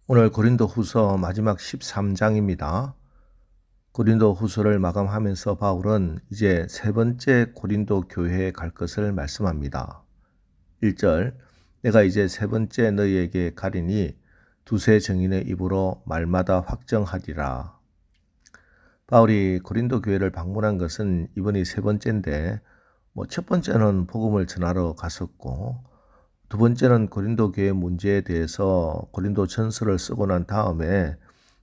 오늘 고린도후서 마지막 13장입니다. 고린도후서를 마감하면서 바울은 이제 세 번째 고린도 교회에 갈 것을 말씀합니다. 1절, 내가 이제 세 번째 너희에게 가리니 두세 증인의 입으로 말마다 확정하리라. 바울이 고린도 교회를 방문한 것은 이번이 세 번째인데 첫 번째는 복음을 전하러 갔었고 두 번째는 고린도 교회 문제에 대해서 고린도 전서를 쓰고 난 다음에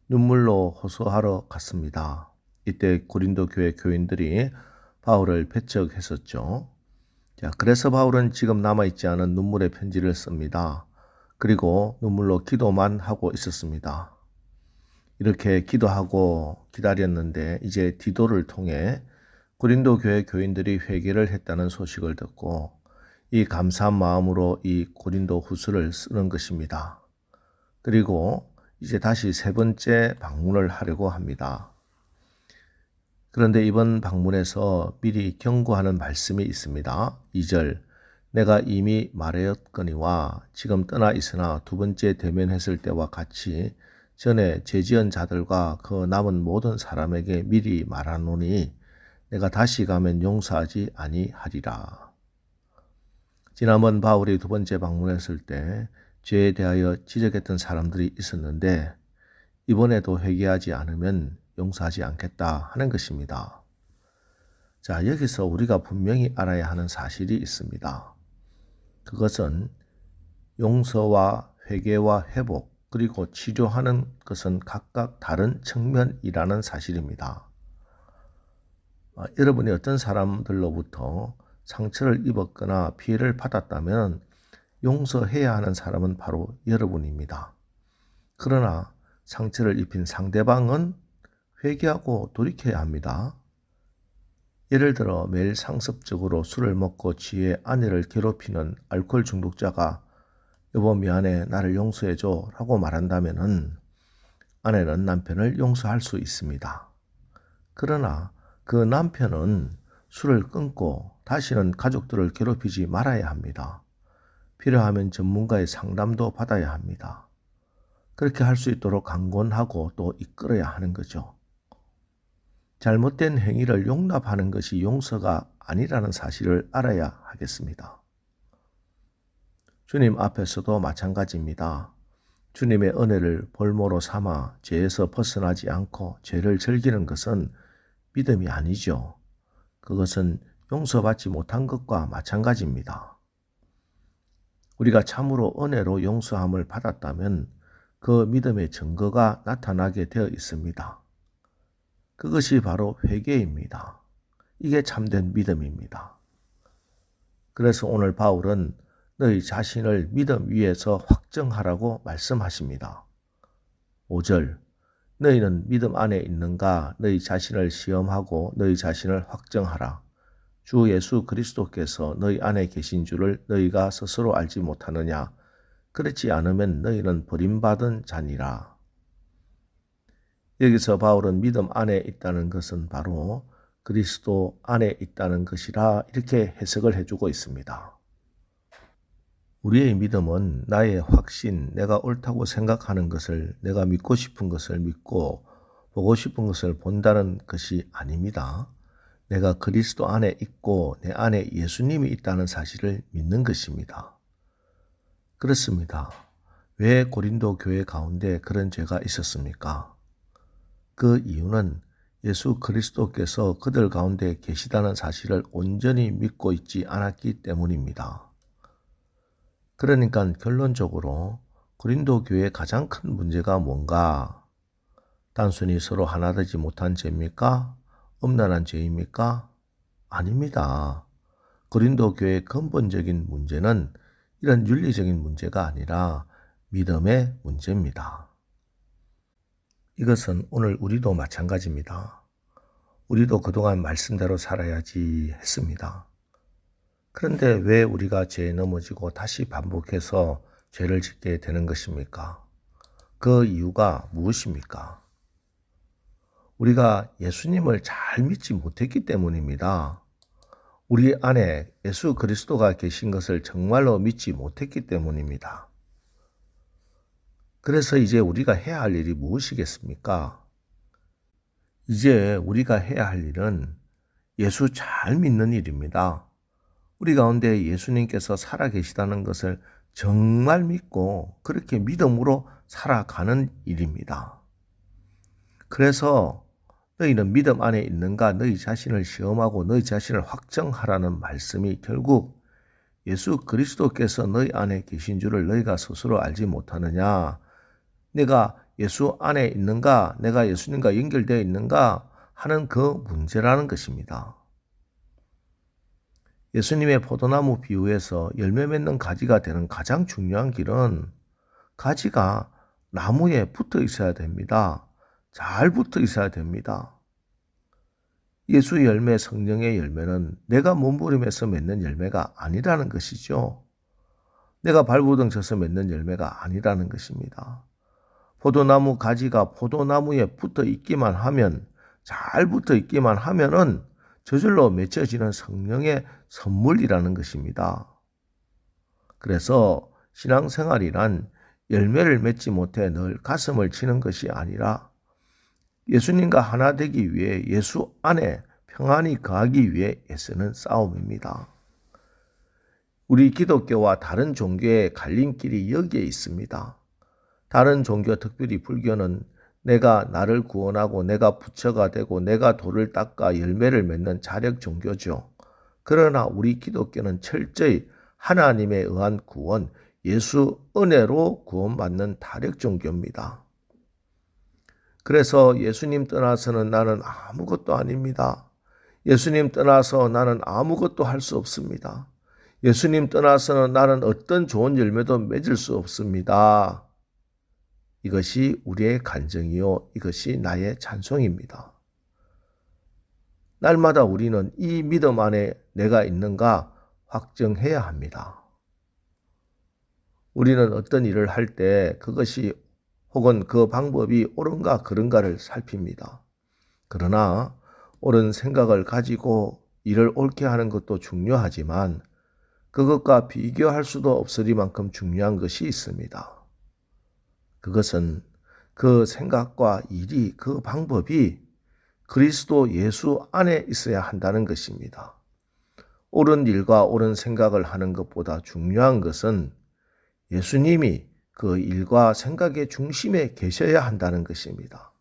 눈물로 호소하러 갔습니다. 이때 고린도 교회 교인들이 바울을 배척했었죠. 그래서 바울은 지금 남아있지 않은 눈물의 편지를 씁니다. 그리고 눈물로 기도만 하고 있었습니다. 이렇게 기도하고 기다렸는데 이제 디도를 통해 고린도 교회 교인들이 회개를 했다는 소식을 듣고 이 감사한 마음으로 이 고린도 후서를 쓰는 것입니다. 그리고 이제 다시 세 번째 방문을 하려고 합니다. 그런데 이번 방문에서 미리 경고하는 말씀이 있습니다. 2절, 내가 이미 말하였거니와 지금 떠나 있으나 두 번째 대면했을 때와 같이 전에 죄지은 자들과 그 남은 모든 사람에게 미리 말하노니 내가 다시 가면 용서하지 아니하리라. 지난번 바울이 두 번째 방문했을 때 죄에 대하여 지적했던 사람들이 있었는데 이번에도 회개하지 않으면 용서하지 않겠다 하는 것입니다. 여기서 우리가 분명히 알아야 하는 사실이 있습니다. 그것은 용서와 회개와 회복 그리고 치료하는 것은 각각 다른 측면이라는 사실입니다. 여러분이 어떤 사람들로부터 상처를 입었거나 피해를 받았다면 용서해야 하는 사람은 바로 여러분입니다. 그러나 상처를 입힌 상대방은 회개하고 돌이켜야 합니다. 예를 들어 매일 상습적으로 술을 먹고 취해 아내를 괴롭히는 알코올 중독자가 여보 미안해 나를 용서해줘 라고 말한다면 아내는 남편을 용서할 수 있습니다. 그러나 그 남편은 술을 끊고 다시는 가족들을 괴롭히지 말아야 합니다. 필요하면 전문가의 상담도 받아야 합니다. 그렇게 할 수 있도록 강권하고 또 이끌어야 하는 거죠. 잘못된 행위를 용납하는 것이 용서가 아니라는 사실을 알아야 하겠습니다. 주님 앞에서도 마찬가지입니다. 주님의 은혜를 볼모로 삼아 죄에서 벗어나지 않고 죄를 즐기는 것은 믿음이 아니죠. 그것은 용서받지 못한 것과 마찬가지입니다. 우리가 참으로 은혜로 용서함을 받았다면 그 믿음의 증거가 나타나게 되어 있습니다. 그것이 바로 회개입니다. 이게 참된 믿음입니다. 그래서 오늘 바울은 너희 자신을 믿음 위에서 확정하라고 말씀하십니다. 5절, 너희는 믿음 안에 있는가 너희 자신을 시험하고 너희 자신을 확정하라. 주 예수 그리스도께서 너희 안에 계신 줄을 너희가 스스로 알지 못하느냐. 그렇지 않으면 너희는 버림받은 자니라. 여기서 바울은 믿음 안에 있다는 것은 바로 그리스도 안에 있다는 것이라 이렇게 해석을 해주고 있습니다. 우리의 믿음은 나의 확신, 내가 옳다고 생각하는 것을, 내가 믿고 싶은 것을 믿고 보고 싶은 것을 본다는 것이 아닙니다. 내가 그리스도 안에 있고 내 안에 예수님이 있다는 사실을 믿는 것입니다. 그렇습니다. 왜 고린도 교회 가운데 그런 죄가 있었습니까? 그 이유는 예수 그리스도께서 그들 가운데 계시다는 사실을 온전히 믿고 있지 않았기 때문입니다. 그러니까 결론적으로 고린도 교회의 가장 큰 문제가 뭔가? 단순히 서로 하나 되지 못한 죄입니까? 음란한 죄입니까? 아닙니다. 고린도 교회의 근본적인 문제는 이런 윤리적인 문제가 아니라 믿음의 문제입니다. 이것은 오늘 우리도 마찬가지입니다. 우리도 그동안 말씀대로 살아야지 했습니다. 그런데 왜 우리가 죄에 넘어지고 다시 반복해서 죄를 짓게 되는 것입니까? 그 이유가 무엇입니까? 우리가 예수님을 잘 믿지 못했기 때문입니다. 우리 안에 예수 그리스도가 계신 것을 정말로 믿지 못했기 때문입니다. 그래서 이제 우리가 해야 할 일이 무엇이겠습니까? 이제 우리가 해야 할 일은 예수 잘 믿는 일입니다. 우리 가운데 예수님께서 살아계시다는 것을 정말 믿고 그렇게 믿음으로 살아가는 일입니다. 그래서 너희는 믿음 안에 있는가 너희 자신을 시험하고 너희 자신을 확정하라는 말씀이 결국 예수 그리스도께서 너희 안에 계신 줄을 너희가 스스로 알지 못하느냐? 내가 예수 안에 있는가? 내가 예수님과 연결되어 있는가? 하는 그 문제라는 것입니다. 예수님의 포도나무 비유에서 열매 맺는 가지가 되는 가장 중요한 길은 가지가 나무에 붙어 있어야 됩니다. 잘 붙어 있어야 됩니다. 예수 열매, 성령의 열매는 내가 몸부림해서 맺는 열매가 아니라는 것이죠. 내가 발버둥 쳐서 맺는 열매가 아니라는 것입니다. 포도나무 가지가 포도나무에 붙어 있기만 하면, 잘 붙어 있기만 하면은 저절로 맺혀지는 성령의 선물이라는 것입니다. 그래서 신앙생활이란 열매를 맺지 못해 늘 가슴을 치는 것이 아니라 예수님과 하나 되기 위해 예수 안에 평안히 거하기 위해 애쓰는 싸움입니다. 우리 기독교와 다른 종교의 갈림길이 여기에 있습니다. 다른 종교, 특별히 불교는 내가 나를 구원하고 내가 부처가 되고 내가 돌을 닦아 열매를 맺는 자력 종교죠. 그러나 우리 기독교는 철저히 하나님에 의한 구원, 예수 은혜로 구원받는 다력 종교입니다. 그래서 예수님 떠나서는 나는 아무것도 아닙니다. 예수님 떠나서 나는 아무것도 할 수 없습니다. 예수님 떠나서는 나는 어떤 좋은 열매도 맺을 수 없습니다. 이것이 우리의 간증이요. 이것이 나의 찬송입니다. 날마다 우리는 이 믿음 안에 내가 있는가 확정해야 합니다. 우리는 어떤 일을 할 때 그것이 혹은 그 방법이 옳은가 그른가를 살핍니다. 그러나 옳은 생각을 가지고 일을 옳게 하는 것도 중요하지만 그것과 비교할 수도 없으리만큼 중요한 것이 있습니다. 그것은 그 생각과 일이, 그 방법이 그리스도 예수 안에 있어야 한다는 것입니다. 옳은 일과 옳은 생각을 하는 것보다 중요한 것은 예수님이 그 일과 생각의 중심에 계셔야 한다는 것입니다.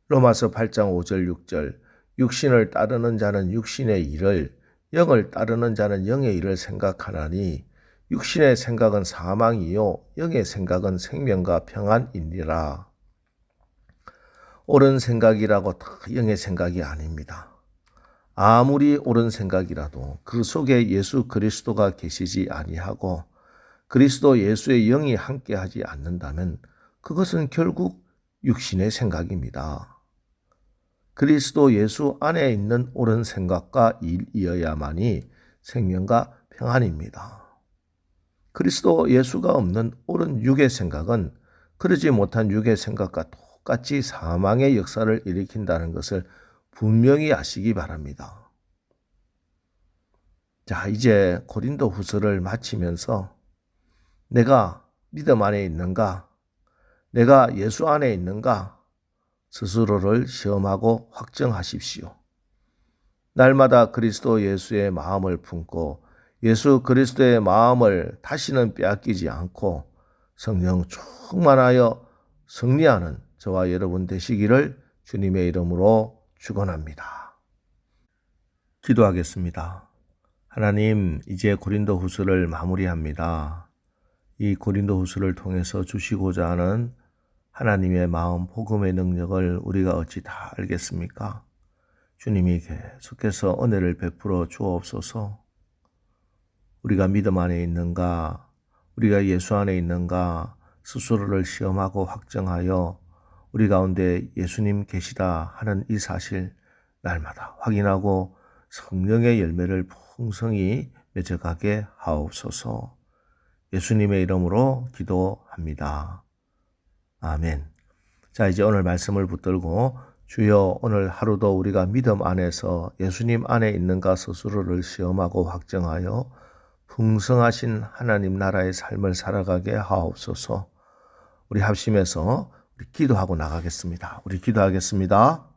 로마서 8장 5절 6절 육신을 따르는 자는 육신의 일을 영을 따르는 자는 영의 일을 생각하나니 육신의 생각은 사망이요 영의 생각은 생명과 평안이니라. 옳은 생각이라고 다 영의 생각이 아닙니다. 아무리 옳은 생각이라도 그 속에 예수 그리스도가 계시지 아니하고 그리스도 예수의 영이 함께하지 않는다면 그것은 결국 육신의 생각입니다. 그리스도 예수 안에 있는 옳은 생각과 일이어야만이 생명과 평안입니다. 그리스도 예수가 없는 옳은 육의 생각은 그러지 못한 육의 생각과 똑같이 사망의 역사를 일으킨다는 것을 분명히 아시기 바랍니다. 자, 이제 고린도 후서를 마치면서 내가 믿음 안에 있는가? 내가 예수 안에 있는가? 스스로를 시험하고 확정하십시오. 날마다 그리스도 예수의 마음을 품고 예수 그리스도의 마음을 다시는 빼앗기지 않고 성령 충만하여 승리하는 저와 여러분 되시기를 주님의 이름으로 축원합니다. 기도하겠습니다. 하나님, 이제 고린도 후서를 마무리합니다. 이 고린도 후서를 통해서 주시고자 하는 하나님의 마음, 복음의 능력을 우리가 어찌 다 알겠습니까? 주님이 계속해서 은혜를 베풀어 주옵소서. 우리가 믿음 안에 있는가, 우리가 예수 안에 있는가 스스로를 시험하고 확정하여 우리 가운데 예수님 계시다 하는 이 사실 날마다 확인하고 성령의 열매를 풍성히 맺어가게 하옵소서. 예수님의 이름으로 기도합니다. 아멘. 자, 이제 오늘 말씀을 붙들고 주여 오늘 하루도 우리가 믿음 안에서 예수님 안에 있는가 스스로를 시험하고 확정하여 풍성하신 하나님 나라의 삶을 살아가게 하옵소서. 우리 합심해서 우리 기도하고 나가겠습니다. 우리 기도하겠습니다.